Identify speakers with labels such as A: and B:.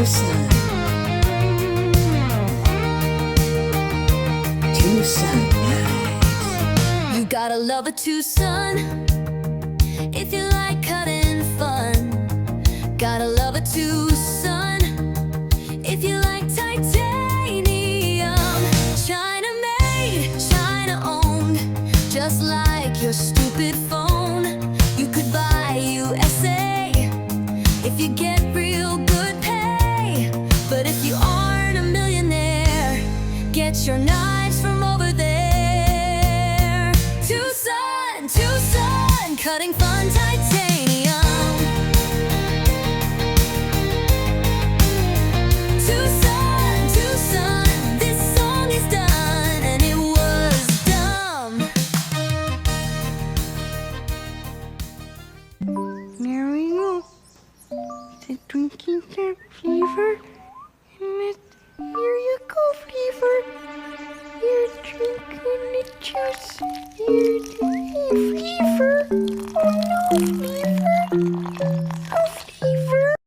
A: Twosun. Twosun Knives.
B: You gotta love a Twosun if you like cutting fun. Gotta love a Twosun if you like titanium. China made, China owned, just like your stupid phone. You could buy USA if you get real good pay. But if you aren't a millionaire, get your knives from over there. Twosun, Twosun, cutting fun titanium. Twosun, Twosun, this song is done, and it was dumb.
C: There we go. It's a drinking that flavor. And it's, here you go, flavor. You're drinking the juice. You're the flavor. Oh no,